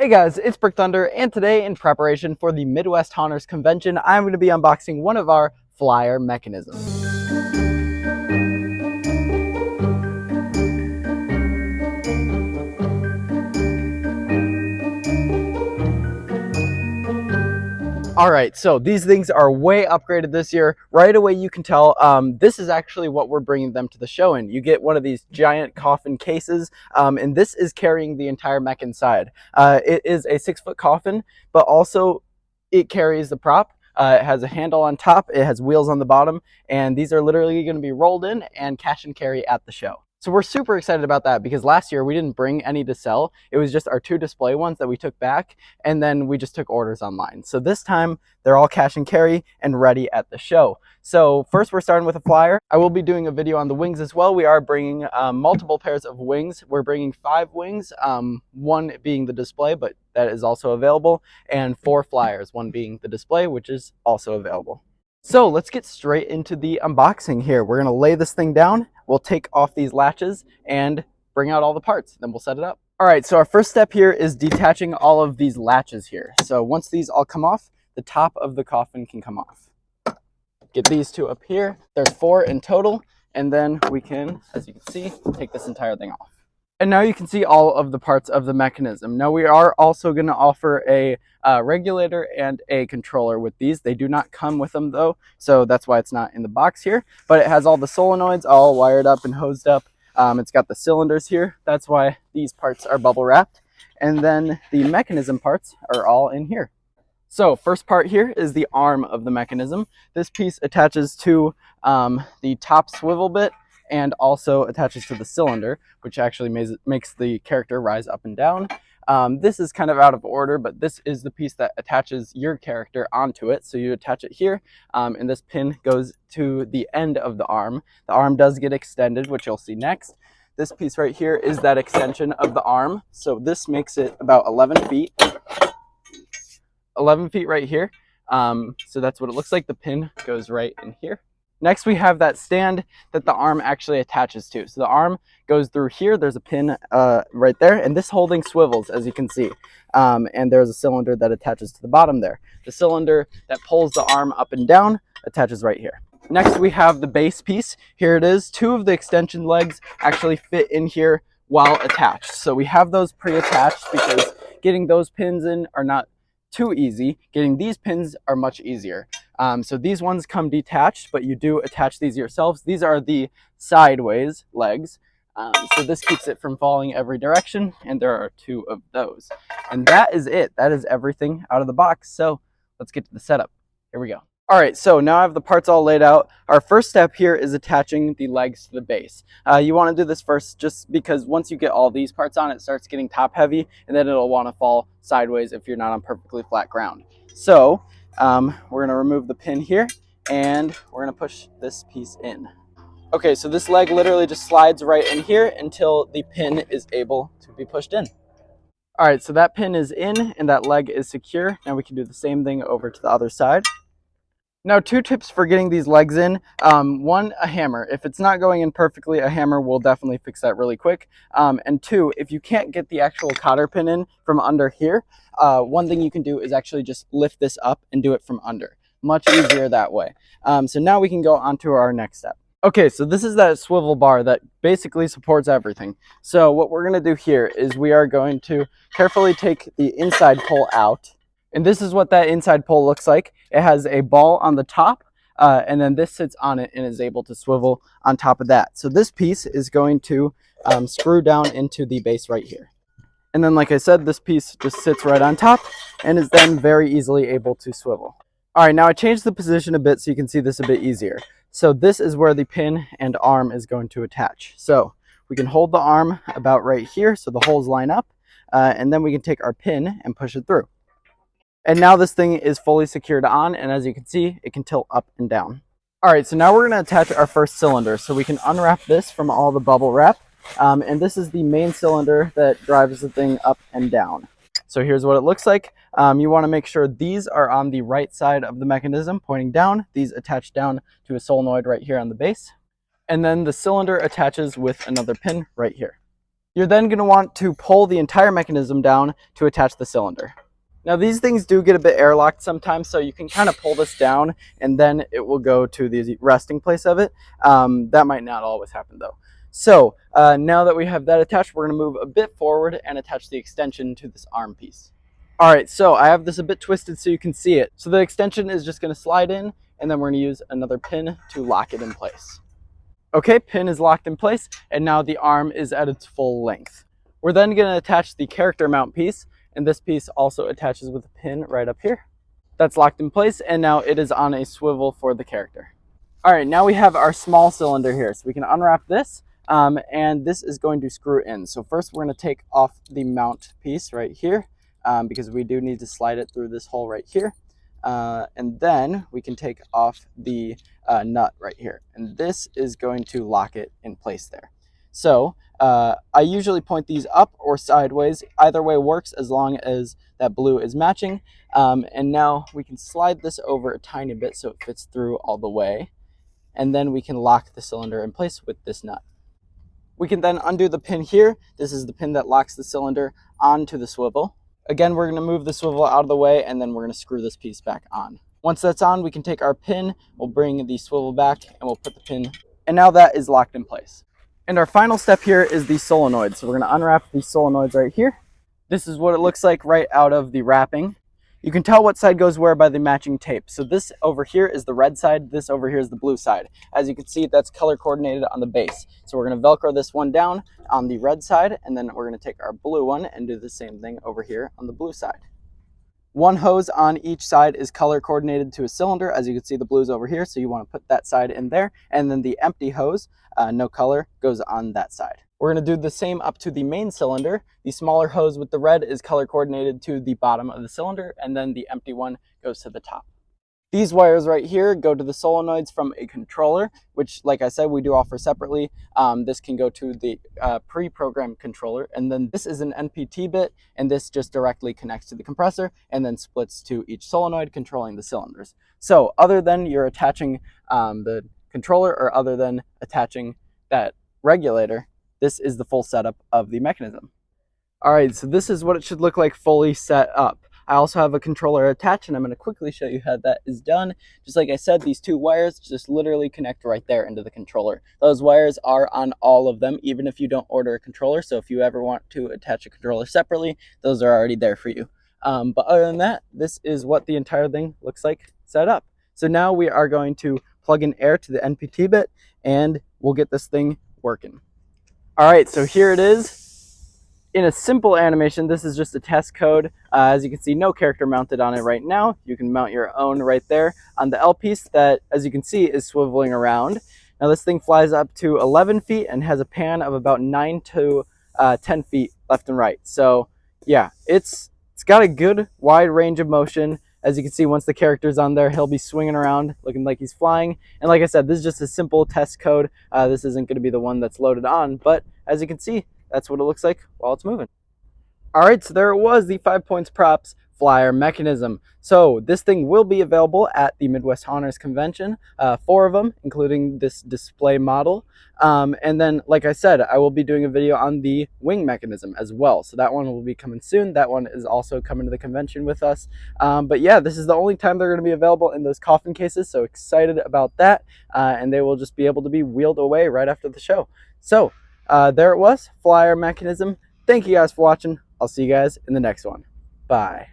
Hey guys, it's Brick Thunder, and today in preparation for the Midwest Haunters Convention, I'm going to be unboxing one of our flyer mechanisms. Alright, so these things are way upgraded this year. Right away you can tell this is actually what we're bringing them to the show in. You get one of these giant coffin cases, and this is carrying the entire mech inside. It is a 6-foot coffin, but also it carries the prop. It has a handle on top, it has wheels on the bottom, and these are literally going to be rolled in and cash and carry at the show. So we're super excited about that because last year we didn't bring any to sell. It was just our 2 display ones that we took back, and then we just took orders online. So this time they're all cash and carry and ready at the show. So first we're starting with a flyer. I will be doing a video on the wings as well. We are bringing multiple pairs of wings. We're bringing 5 wings, 1 being the display, but that is also available, and 4 flyers, 1 being the display, which is also available. So let's get straight into the unboxing here. We're gonna lay this thing down, we'll take off these latches and bring out all the parts, then we'll set it up. All right, so our first step here is detaching all of these latches here. So once these all come off, the top of the coffin can come off. Get these 2 up here, there's 4 in total, and then we can, as you can see, take this entire thing off. And now you can see all of the parts of the mechanism. Now we are also going to offer a regulator and a controller with these. They do not come with them though, so that's why it's not in the box here. But it has all the solenoids all wired up and hosed up. It's got the cylinders here. That's why these parts are bubble wrapped. And then the mechanism parts are all in here. So first part here is the arm of the mechanism. This piece attaches to the top swivel bit and also attaches to the cylinder, which actually makes the character rise up and down. This is kind of out of order, but this is the piece that attaches your character onto it. So you attach it here, and this pin goes to the end of the arm. The arm does get extended, which you'll see next. This piece right here is that extension of the arm. So this makes it about 11 feet. 11 feet right here. So that's what it looks like. The pin goes right in here. Next, we have that stand that the arm actually attaches to. So the arm goes through here. There's a pin right there, and this holding swivels, as you can see. And there's a cylinder that attaches to the bottom there. The cylinder that pulls the arm up and down attaches right here. Next, we have the base piece. Here it is. 2 of the extension legs actually fit in here while attached. So we have those pre-attached because getting those pins in are not too easy. Getting these pins are much easier. So these ones come detached, but you do attach these yourselves. These are the sideways legs. So this keeps it from falling every direction, and there are 2 of those. And that is it. That is everything out of the box. So let's get to the setup. Here we go. All right, so now I have the parts all laid out. Our first step here is attaching the legs to the base. You want to do this first just because once you get all these parts on, it starts getting top heavy, and then it'll want to fall sideways if you're not on perfectly flat ground. So we're going to remove the pin here, and we're going to push this piece in. Okay, so this leg literally just slides right in here until the pin is able to be pushed in. All right, so that pin is in and that leg is secure. Now we can do the same thing over to the other side. Now, 2 tips for getting these legs in. 1, a hammer. If it's not going in perfectly, a hammer will definitely fix that really quick. And 2, if you can't get the actual cotter pin in from under here, one thing you can do is actually just lift this up and do it from under. Much easier that way. So now we can go on to our next step. Okay, so this is that swivel bar that basically supports everything. So what we're going to do here is we are going to carefully take the inside pole out. And this is what that inside pole looks like. It has a ball on the top, and then this sits on it and is able to swivel on top of that. So this piece is going to screw down into the base right here. And then, like I said, this piece just sits right on top and is then very easily able to swivel. All right, now I changed the position a bit so you can see this a bit easier. So this is where the pin and arm is going to attach. So we can hold the arm about right here so the holes line up, and then we can take our pin and push it through. And now this thing is fully secured on, and as you can see, it can tilt up and down. All right, so now we're going to attach our first cylinder. So we can unwrap this from all the bubble wrap, and this is the main cylinder that drives the thing up and down. So here's what it looks like. You want to make sure these are on the right side of the mechanism, pointing down. These attach down to a solenoid right here on the base. And then the cylinder attaches with another pin right here. You're then going to want to pull the entire mechanism down to attach the cylinder. Now these things do get a bit airlocked sometimes, so you can kind of pull this down and then it will go to the resting place of it. That might not always happen though. So now that we have that attached, we're going to move a bit forward and attach the extension to this arm piece. All right, so I have this a bit twisted so you can see it. So the extension is just going to slide in, and then we're going to use another pin to lock it in place. Okay, pin is locked in place, and now the arm is at its full length. We're then going to attach the character mount piece, and this piece also attaches with a pin right up here. That's locked in place, and now it is on a swivel for the character. All right, now we have our small cylinder here, so we can unwrap this, and this is going to screw in. So first we're going to take off the mount piece right here, because we do need to slide it through this hole right here. And then we can take off the nut right here, and this is going to lock it in place there. So I usually point these up or sideways. Either way works as long as that blue is matching. And now we can slide this over a tiny bit so it fits through all the way, and then we can lock the cylinder in place with this nut. We can then undo the pin here. This is the pin that locks the cylinder onto the swivel. Again, we're going to move the swivel out of the way, and then we're going to screw this piece back on. Once that's on, we can take our pin, we'll bring the swivel back, and we'll put the pin, and now that is locked in place. And our final step here is the solenoid. So we're going to unwrap the solenoids right here. This is what it looks like right out of the wrapping. You can tell what side goes where by the matching tape. So this over here is the red side, this over here is the blue side. As you can see, that's color coordinated on the base. So we're going to Velcro this one down on the red side, and then we're going to take our blue one and do the same thing over here on the blue side. One hose on each side is color coordinated to a cylinder. As you can see, the blue's over here, so you want to put that side in there. And then the empty hose, no color, goes on that side. We're going to do the same up to the main cylinder. The smaller hose with the red is color coordinated to the bottom of the cylinder, and then the empty one goes to the top. These wires right here go to the solenoids from a controller, which, like I said, we do offer separately. This can go to the pre-programmed controller, and then this is an NPT bit, and this just directly connects to the compressor and then splits to each solenoid controlling the cylinders. So other than you're attaching the controller, or other than attaching that regulator, this is the full setup of the mechanism. All right, so this is what it should look like fully set up. I also have a controller attached, and I'm going to quickly show you how that is done. Just like I said, these two wires just literally connect right there into the controller. Those wires are on all of them, even if you don't order a controller. So if you ever want to attach a controller separately, those are already there for you. But other than that, this is what the entire thing looks like set up. So now we are going to plug in air to the NPT bit, and we'll get this thing working. All right, so here it is. In a simple animation, this is just a test code. As you can see, no character mounted on it right now. You can mount your own right there on the L piece that, as you can see, is swiveling around. Now this thing flies up to 11 feet and has a pan of about 9 to 10 feet left and right. So yeah, it's got a good wide range of motion. As you can see, once the character's on there, he'll be swinging around looking like he's flying. And like I said, this is just a simple test code. This isn't going to be the one that's loaded on, but as you can see, that's what it looks like while it's moving. All right, so there it was, the 5 Points Props flyer mechanism. So this thing will be available at the Midwest Haunters Convention, 4 of them, including this display model. And then, like I said, I will be doing a video on the wing mechanism as well. So that one will be coming soon. That one is also coming to the convention with us. But yeah, this is the only time they're going to be available in those coffin cases. So excited about that. And they will just be able to be wheeled away right after the show. So there it was, flyer mechanism. Thank you guys for watching. I'll see you guys in the next one. Bye.